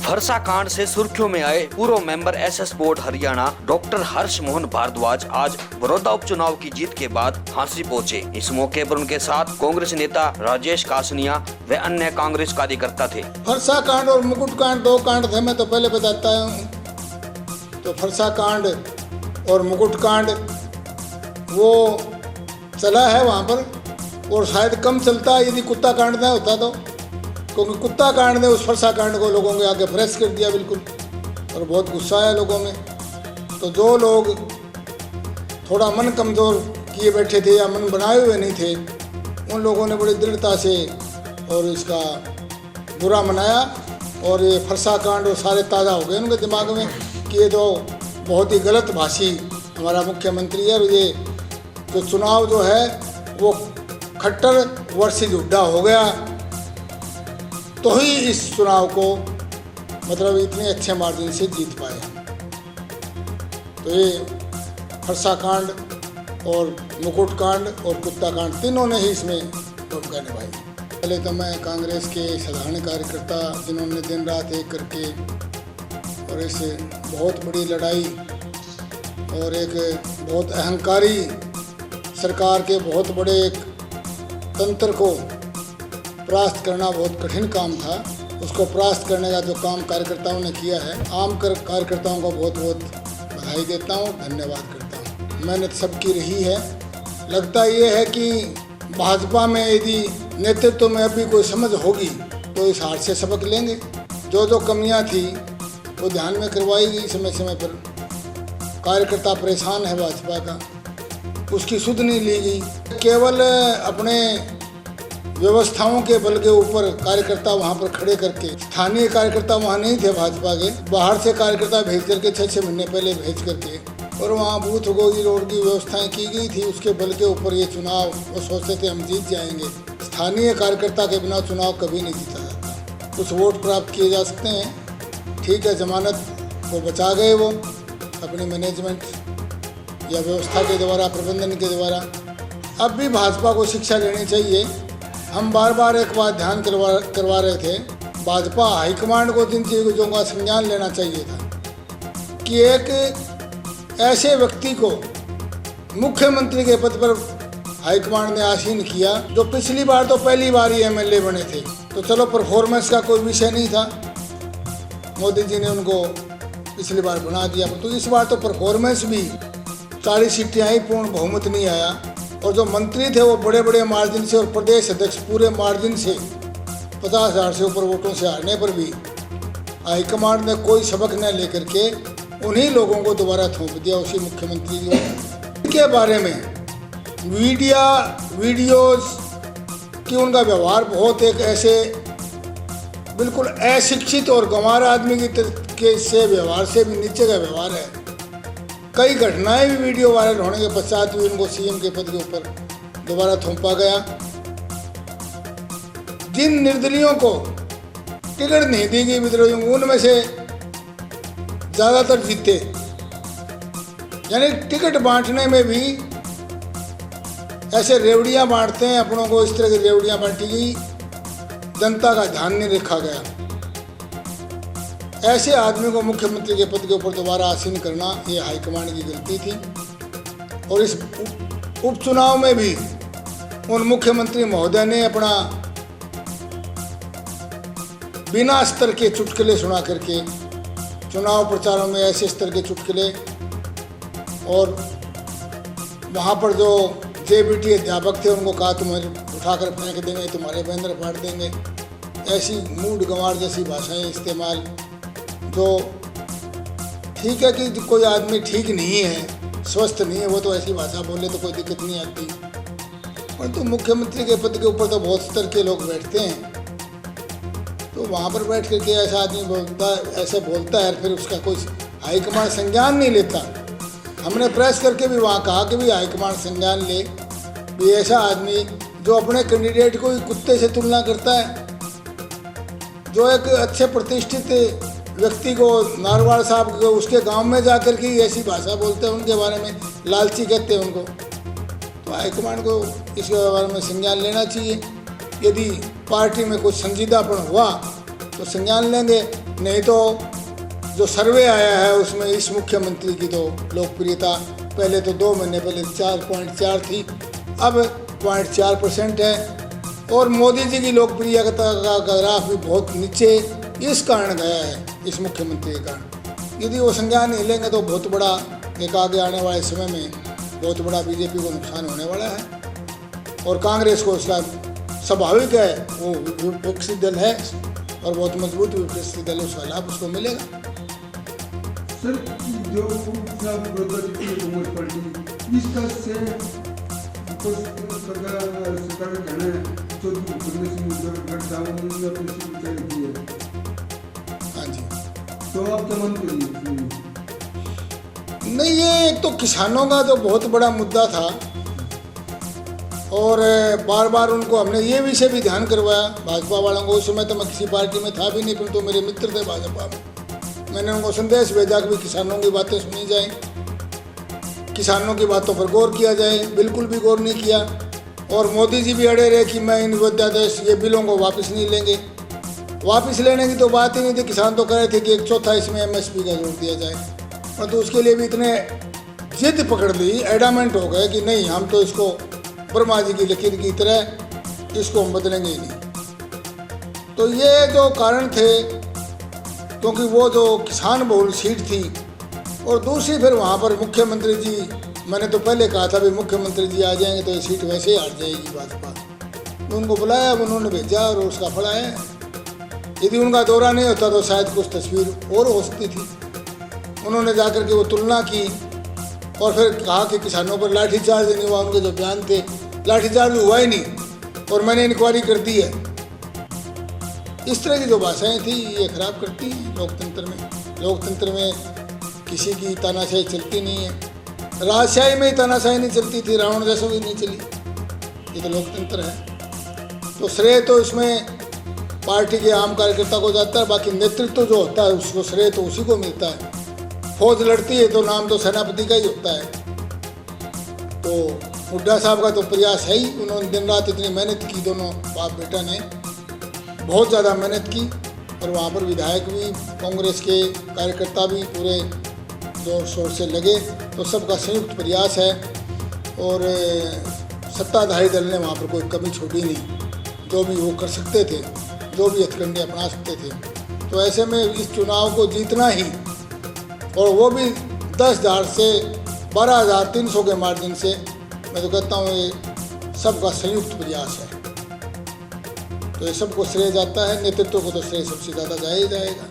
फरसा कांड से सुर्खियों में आए पूर्व member SS board Haryana doctor Harsh Mohan Bhardwaj आज बड़ौदा उपचुनाव की जीत के बाद फांसी पहुंचे। इस मौके पर उनके साथ कांग्रेस नेता राजेश कासनिया व अन्य कांग्रेस कार्यकर्ता थे। फरसा कांड और मुकुट कांड दो कांड थे, मैं तो पहले बताता हूँ। तो फरसा कांड और मुकुट कांड वो चला है वहाँ पर, और शायद कम चलता यदि कुत्ता कांड न होता तो, क्योंकि कुत्ता कांड ने उस फरसा कांड को लोगों के आगे फ्रेश कर दिया बिल्कुल, और बहुत गुस्सा आया लोगों में। तो जो लोग थोड़ा मन कमज़ोर किए बैठे थे या मन बनाए हुए नहीं थे, उन लोगों ने बड़ी दृढ़ता से और इसका बुरा मनाया, और ये फरसा कांड और सारे ताज़ा हो गए उनके दिमाग में कि ये तो बहुत ही गलत भाषी हमारा मुख्यमंत्री है, और ये जो चुनाव जो है वो खट्टर वर्सेस हुड्डा हो गया, तो ही इस चुनाव को मतलब इतने अच्छे मार्जिन से जीत पाए। तो ये फरसा कांड और मुकुट कांड और कुत्ता कांड तीनों ने ही इसमें भूमिका निभाई। पहले तो मैं कांग्रेस के साधारण कार्यकर्ता जिन्होंने दिन रात एक करके और इस बहुत बड़ी लड़ाई और एक बहुत अहंकारी सरकार के बहुत बड़े एक तंत्र को परास्त करना बहुत कठिन काम था, उसको परास्त करने का जो काम कार्यकर्ताओं ने किया है, आम कार्यकर्ताओं को बहुत बहुत बधाई देता हूँ, धन्यवाद करता हूँ। मेहनत सबकी रही है। लगता ये है कि भाजपा में यदि नेतृत्व में अभी कोई समझ होगी तो इस हार से सबक लेंगे। जो जो कमियाँ थी वो ध्यान में करवाई गई समय समय पर। कार्यकर्ता परेशान है भाजपा का, उसकी सुध नहीं ली गई। केवल अपने व्यवस्थाओं के बल के ऊपर कार्यकर्ता वहाँ पर खड़े करके, स्थानीय कार्यकर्ता वहाँ नहीं थे भाजपा के, बाहर से कार्यकर्ता भेज करके 6-6 महीने पहले भेज करके, और वहाँ बूथ गोगी रोड की व्यवस्थाएं की गई थी। उसके बल के ऊपर ये चुनाव वो सोचते थे हम जीत जाएंगे। स्थानीय कार्यकर्ता के बिना चुनाव कभी नहीं जीता जाता। कुछ वोट प्राप्त किए जा सकते हैं, ठीक है, जमानत वो बचा गए वो अपनी मैनेजमेंट या व्यवस्था के द्वारा, प्रबंधन के द्वारा। अब भी भाजपा को शिक्षा लेनी चाहिए। हम बार बार एक बात ध्यान करवा रहे थे, भाजपा हाईकमांड को जिन चीज़ों का संज्ञान लेना चाहिए था कि एक ऐसे व्यक्ति को मुख्यमंत्री के पद पर हाईकमांड ने आसीन किया जो पिछली बार तो पहली बार ही एमएलए बने थे, तो चलो परफॉर्मेंस का कोई विषय नहीं था, मोदी जी ने उनको पिछली बार बना दिया। तो इस बार तो परफॉर्मेंस भी 40 सीटें आई, पूर्ण बहुमत नहीं आया, और जो मंत्री थे वो बड़े बड़े मार्जिन से और प्रदेश अध्यक्ष पूरे मार्जिन से 50,000 से ऊपर वोटों से हारने पर भी हाईकमांड ने कोई सबक न लेकर के उन्हीं लोगों को दोबारा थोप दिया, उसी मुख्यमंत्री के बारे में वीडियोस कि उनका व्यवहार बहुत एक ऐसे बिल्कुल अशिक्षित और गंवार आदमी के से व्यवहार से भी नीचे का व्यवहार है। कई घटनाएं भी वीडियो वायरल होने के पश्चात भी उनको सीएम के पद के ऊपर दोबारा थोपा गया। जिन निर्दलियों को टिकट नहीं दी गई विद्रोहियों को, उनमें से ज़्यादातर जीते, यानी टिकट बांटने में भी ऐसे रेवड़ियां बांटते हैं अपनों को, इस तरह की रेवड़ियां बांटी गई, जनता का ध्यान नहीं रखा गया। ऐसे आदमी को मुख्यमंत्री के पद के ऊपर दोबारा आसीन करना ये हाईकमांड की गलती थी। और इस उपचुनाव में भी उन मुख्यमंत्री महोदय ने अपना बिना स्तर के चुटकुले सुना करके चुनाव प्रचारों में ऐसे स्तर के चुटकुले, और वहाँ पर जो जेबीटी अध्यापक थे उनको कहा तुम्हें उठाकर फेंक देंगे, तुम्हारे बैंदर फाड़ देंगे, ऐसी मूड गंवार जैसी भाषाएं इस्तेमाल। जो ठीक है कि कोई आदमी ठीक नहीं है, स्वस्थ नहीं है, वो तो ऐसी भाषा बोले तो कोई दिक्कत नहीं आती, परंतु मुख्यमंत्री के पद के ऊपर तो बहुत स्तर के लोग बैठते हैं, तो वहाँ पर बैठ करके ऐसा आदमी ऐसे बोलता है, फिर उसका कोई हाईकमांड संज्ञान नहीं लेता। हमने प्रेस करके भी वहाँ कहा कि भी हाईकमांड संज्ञान ले, भी ऐसा आदमी जो अपने कैंडिडेट को कुत्ते से तुलना करता है, जो एक अच्छे प्रतिष्ठित व्यक्ति को, नारवाड़ साहब को, उसके गांव में जाकर के ऐसी भाषा बोलते हैं, उनके बारे में लालची कहते हैं उनको। तो तो हाईकमांड को इसके बारे में संज्ञान लेना चाहिए। यदि पार्टी में कुछ संजीदापन हुआ तो संज्ञान लेंगे, नहीं तो जो सर्वे आया है उसमें इस मुख्यमंत्री की तो लोकप्रियता पहले तो 2 महीने पहले 4.4 थी, अब 0.4% है। और मोदी जी की लोकप्रियता का ग्राफ भी बहुत नीचे इस कारण गया है, इस मुख्यमंत्री के कारण। यदि वो संज्ञान नहीं लेंगे तो बहुत बड़ा एक आगे आने वाले समय में बहुत बड़ा बीजेपी को नुकसान होने वाला है। और कांग्रेस को उसका स्वाभाविक है, वो विपक्षी दल है और बहुत मजबूत विपक्षी दल है, उसका लाभ उसको मिलेगा। सर, जो कांग्रेस पार्टी इसका से सरकार का कहना है हाँ जी, तो आप क्या मानते हैं? नहीं, ये एक तो किसानों का तो बहुत बड़ा मुद्दा था और बार बार उनको हमने ये विषय भी ध्यान करवाया भाजपा वालों को। उस समय तो मैं किसी पार्टी में था भी नहीं, परंतु तो मेरे मित्र थे भाजपा में। मैंने उनको संदेश भेजा कि किसानों की बातें सुनी जाए, किसानों की बातों पर गौर किया जाए। बिल्कुल भी गौर नहीं किया। और मोदी जी भी अड़े रहे कि मैं इन अध्यादेश ये बिलों को वापस नहीं लेंगे। वापस लेने की तो बात ही नहीं थी। किसान तो कह रहे थे कि 1/4 इसमें MSP का जोड़ दिया जाए, परंतु उसके लिए भी इतने जिद पकड़ ली, एडामेंट हो गए कि नहीं, हम तो इसको ब्रह्मा जी की लकीर की तरह इसको हम बदलेंगे ही नहीं। तो ये जो कारण थे, क्योंकि वो जो किसान बहुल सीट थी और दूसरी फिर वहाँ पर मुख्यमंत्री जी, मैंने तो पहले कहा था भी मुख्यमंत्री जी आ जाएंगे तो ये सीट वैसे ही हार जाएगी भाजपा। उनको बुलाया, उन्होंने भेजा और उसका फल आया। यदि उनका दौरा नहीं होता तो शायद कुछ तस्वीर और हो सकती थी। उन्होंने जाकर के वो तुलना की और फिर कहा कि किसानों पर लाठीचार्ज नहीं हुआ। उनके जो बयान थे, लाठीचार्ज हुआ ही नहीं और मैंने इंक्वायरी कर दी है। इस तरह की जो भाषाएं थी ये खराब करती हैं लोकतंत्र में। लोकतंत्र में किसी की तानाशाही चलती नहीं है। राजशाही में ही तानाशाही नहीं चलती थी, रावण जैसों की नहीं चली। ये तो लोकतंत्र है। तो श्रेय तो इसमें पार्टी के आम कार्यकर्ता को जाता है, बाकी नेतृत्व जो होता है उसको श्रेय तो उसी को मिलता है। फौज लड़ती है तो नाम तो सेनापति का ही होता है। तो हुड्डा साहब का तो प्रयास है ही, उन्होंने दिन रात इतनी मेहनत की, दोनों बाप बेटा ने बहुत ज़्यादा मेहनत की। और वहाँ पर विधायक भी, कांग्रेस के कार्यकर्ता भी पूरे जोर शोर से लगे। तो सबका संयुक्त प्रयास है और सत्ताधारी दल ने वहाँ पर कोई कमी छोड़ी नहीं। जो भी वो कर सकते थे, जो भी हथकंडे अपना सकते थे। तो ऐसे में इस चुनाव को जीतना ही, और वो भी 10,000 से 12,300 के मार्जिन से, मैं तो कहता हूँ ये सबका संयुक्त प्रयास है। तो ये सबको श्रेय जाता है, नेतृत्व को तो श्रेय सबसे ज़्यादा जाया ही जाएगा।